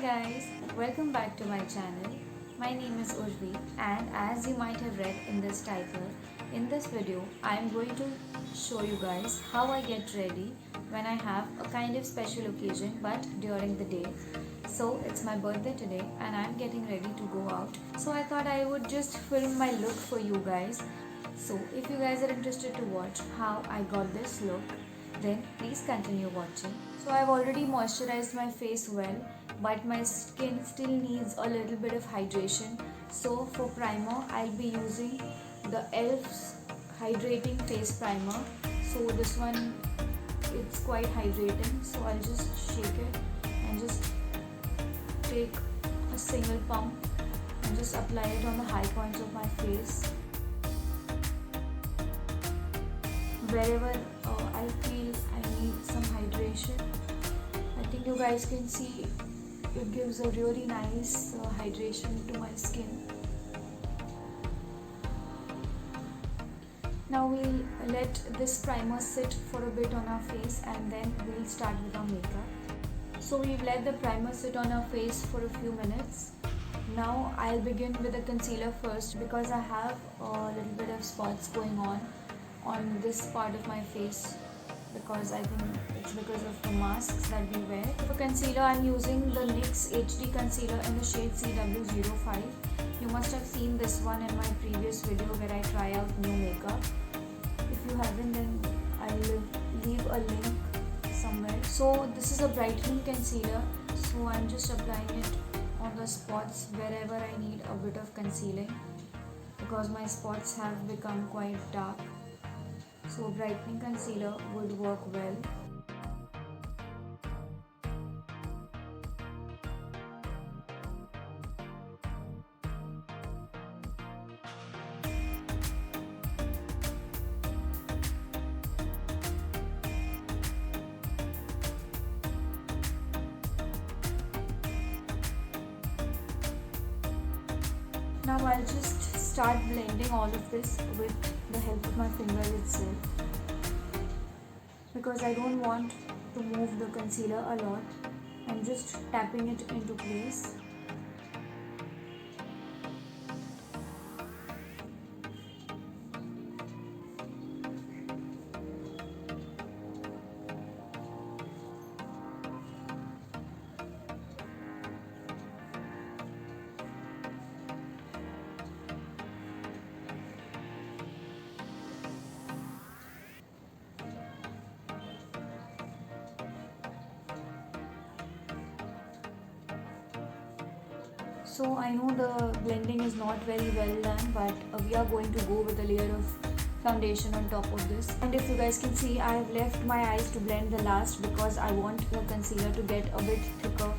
guys, welcome back to my channel. My name is Urvi and as you might have read in this title, in this video I am going to show you guys how I get ready when I have a kind of special occasion but during the day. So it's my birthday today and I'm getting ready to go out. So I thought I would just film my look for you guys. So if you guys are interested to watch how I got this look, then please continue watching. So I've already moisturized my face well, but my skin still needs a little bit of hydration. So for primer, I'll be using the ELF's hydrating face primer. So this one, it's quite hydrating. So I'll just shake it and just take a single pump and just apply it on the high points of my face. Wherever I feel I need some hydration, I think you guys can see it gives a really nice hydration to my skin. Now we'll let this primer sit for a bit on our face and then we'll start with our makeup. So we've let the primer sit on our face for a few minutes. Now I'll begin with the concealer first because I have a little bit of spots going on this part of my face because I think it's because of the masks that we wear. For concealer, I'm using the NYX HD concealer in the shade CW05. You must have seen this one in my previous video where I try out new makeup. If you haven't, then I'll leave a link somewhere. So this is a brightening concealer, so I'm just applying it on the spots wherever I need a bit of concealing because my spots have become quite dark. So brightening concealer would work well. Now I'll just start blending all of this with the help of my finger itself because I don't want to move the concealer a lot. I'm just tapping it into place. So I know the blending is not very well done, but we are going to go with a layer of foundation on top of this. And if you guys can see, I have left my eyes to blend the last because I want the concealer to get a bit thicker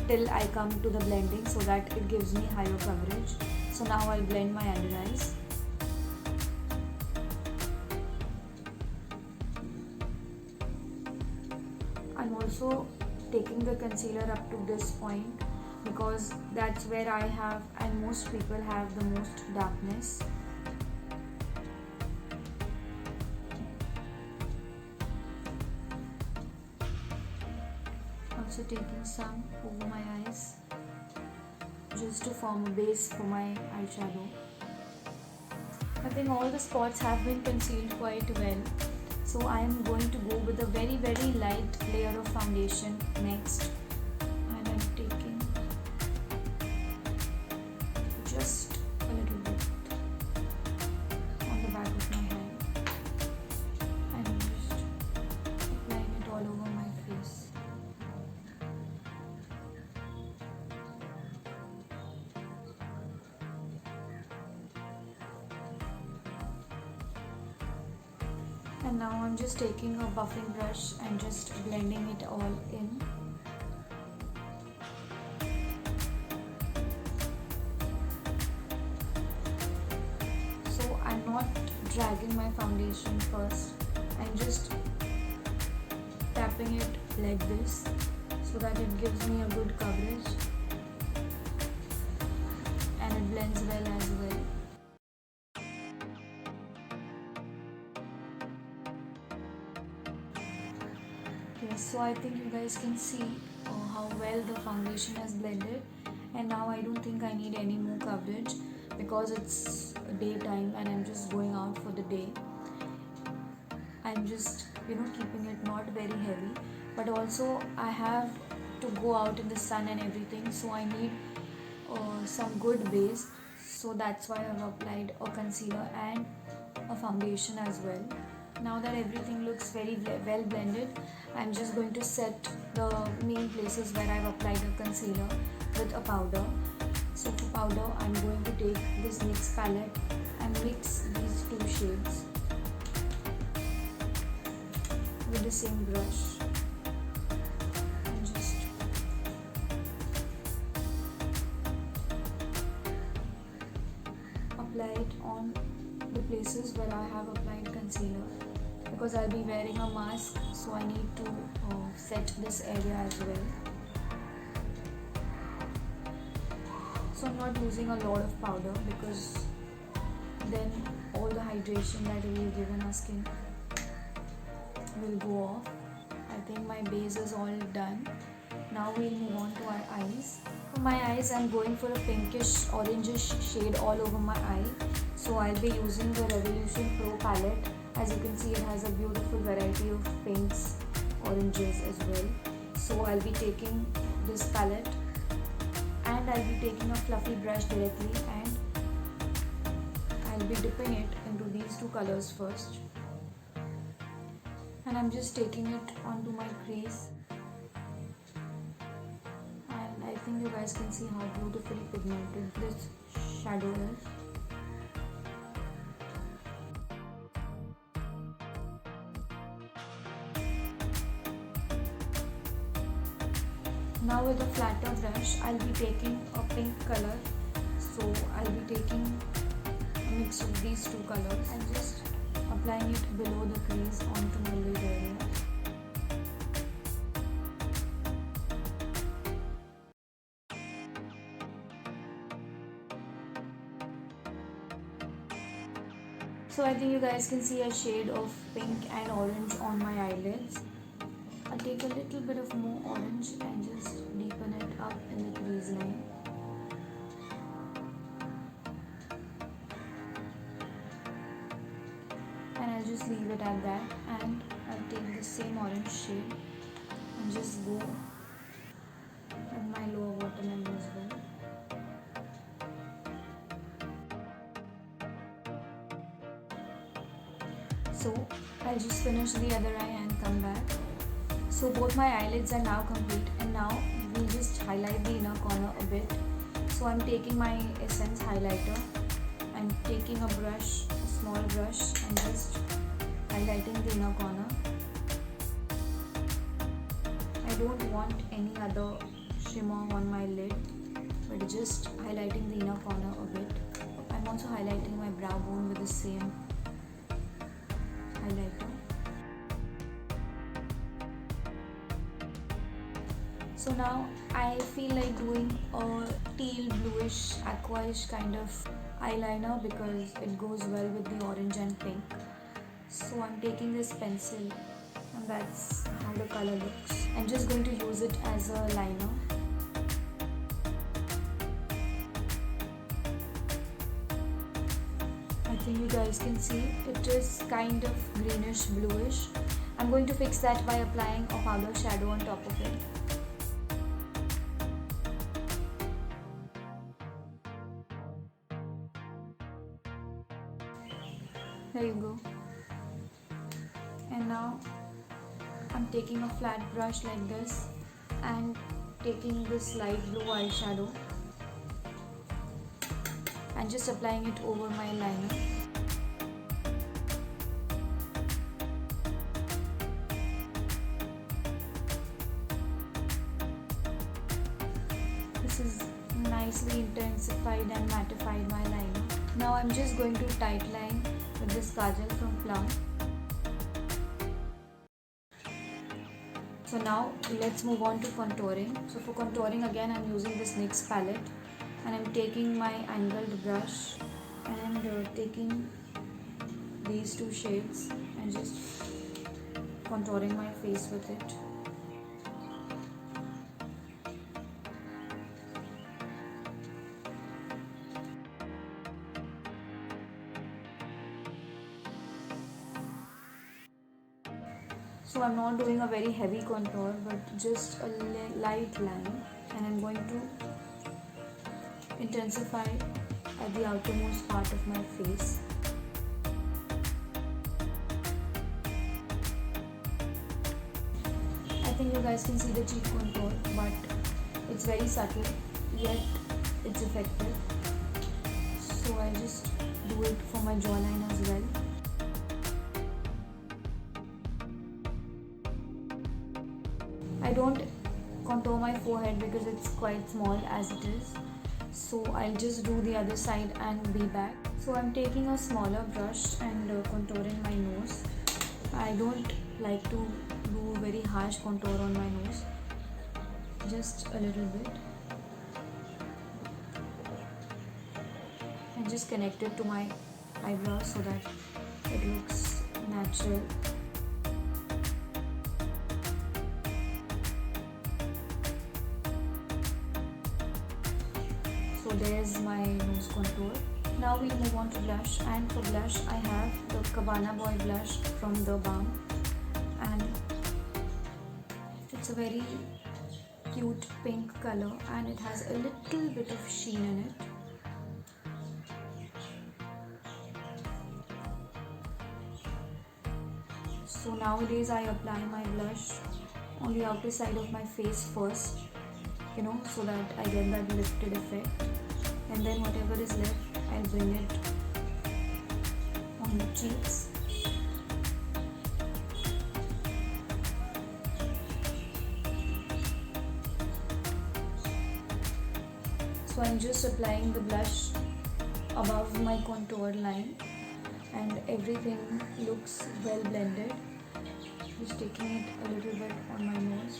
till I come to the blending so that it gives me higher coverage. So now I'll blend my under eyes. I'm also taking the concealer up to this point because that's where I have and most people have the most darkness. Also taking some over my eyes just to form a base for my eyeshadow. I think all the spots have been concealed quite well. So I am going to go with a very light layer of foundation next. And I'm taking just a little bit on the back of my hand and just applying it all over my face. And now I'm just taking a buffing brush and just blending it all in. So I'm not dragging my foundation first. I'm just tapping it like this so that it gives me a good coverage and it blends well as well. Yes, so I think you guys can see how well the foundation has blended, and now I don't think I need any more coverage because it's daytime and I'm just going out for the day. I'm just keeping it not very heavy, but also I have to go out in the sun and everything, so I need some good base. So that's why I've applied a concealer and a foundation as well. Now that everything looks very well blended, I'm just going to set the main places where I've applied the concealer with a powder. So for powder, I'm going to take this NYX palette and mix these two shades with the same brush and just apply it on the places where I have applied concealer, because I'll be wearing a mask, so I need to set this area as well. So I'm not using a lot of powder because then all the hydration that we've given our skin will go off. I think my base is all done. Now we'll move on to our eyes. For my eyes, I'm going for a pinkish orangish shade all over my eye. So I'll be using the Revolution Pro palette. As you can see, it has a beautiful variety of pinks, oranges as well. So I'll be taking this palette and I'll be taking a fluffy brush directly and I'll be dipping it into these two colors first. And I'm just taking it onto my crease, and I think you guys can see how beautifully pigmented this shadow is. Now with a flatter brush, I'll be taking a pink color. So I'll be taking a mix of these two colors and just applying it below the crease onto my lid area. So I think you guys can see a shade of pink and orange on my eyelids. I'll take a little bit of more orange and just deepen it up in the crease line. And I'll just leave it at that, and I'll take the same orange shade and just go in my lower waterline as well. So I'll just finish the other eye and come back. So both my eyelids are now complete, and now we'll just highlight the inner corner a bit. So I'm taking my Essence highlighter and taking a brush, a small brush, and just highlighting the inner corner. I don't want any other shimmer on my lid, but just highlighting the inner corner a bit. I'm also highlighting my brow bone with the same highlighter. So now I feel like doing a teal bluish aquaish kind of eyeliner because it goes well with the orange and pink. So I'm taking this pencil, and that's how the color looks. I'm just going to use it as a liner. I think you guys can see it is kind of greenish bluish. I'm going to fix that by applying a powder shadow on top of it. There you go. And now I'm taking a flat brush like this and taking this light blue eyeshadow and just applying it over my liner. This is nicely intensified and mattified my liner. Now I'm just going to tightline with this kajal from Plum. So now let's move on to contouring. So for contouring, again I'm using this NYX palette, and I'm taking my angled brush and taking these two shades and just contouring my face with it. So I'm not doing a very heavy contour, but just a light line, and I'm going to intensify at the outermost part of my face. I think you guys can see the cheek contour, but it's very subtle, yet it's effective. So I just do it for my jawline as well. I don't contour my forehead because it's quite small as it is. So I'll just do the other side and be back. So I'm taking a smaller brush and contouring my nose. I don't like to do very harsh contour on my nose, just a little bit, and just connect it to my eyebrows so that it looks natural. So there's my nose contour. Now we move on to blush, and for blush I have the Cabana Boy blush from The Balm, and it's a very cute pink color and it has a little bit of sheen in it. So nowadays I apply my blush on the outer side of my face first, so that I get that lifted effect, and then whatever is left I'll bring it on the cheeks. So I'm just applying the blush above my contour line and everything looks well blended. Just taking it a little bit on my nose.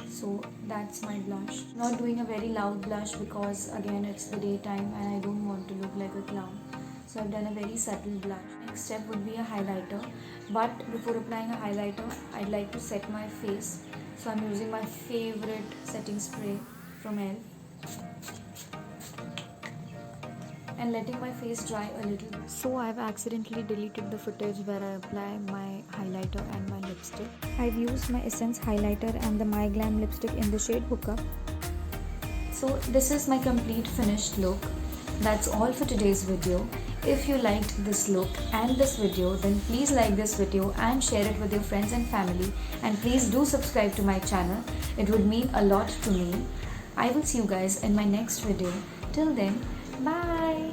So that's my blush. Not doing a very loud blush because again it's the daytime and I don't want to look like a clown. So I've done a very subtle blush. Next step would be a highlighter. But before applying a highlighter, I'd like to set my face. So I'm using my favorite setting spray from ELF. And letting my face dry a little. So I've accidentally deleted the footage where I apply my highlighter and my lipstick. I've used my Essence highlighter and the My Glam lipstick in the shade Hookup. So this is my complete finished look. That's all for today's video. If you liked this look and this video, then please like this video and share it with your friends and family. And please do subscribe to my channel. It would mean a lot to me. I will see you guys in my next video. Till then, bye.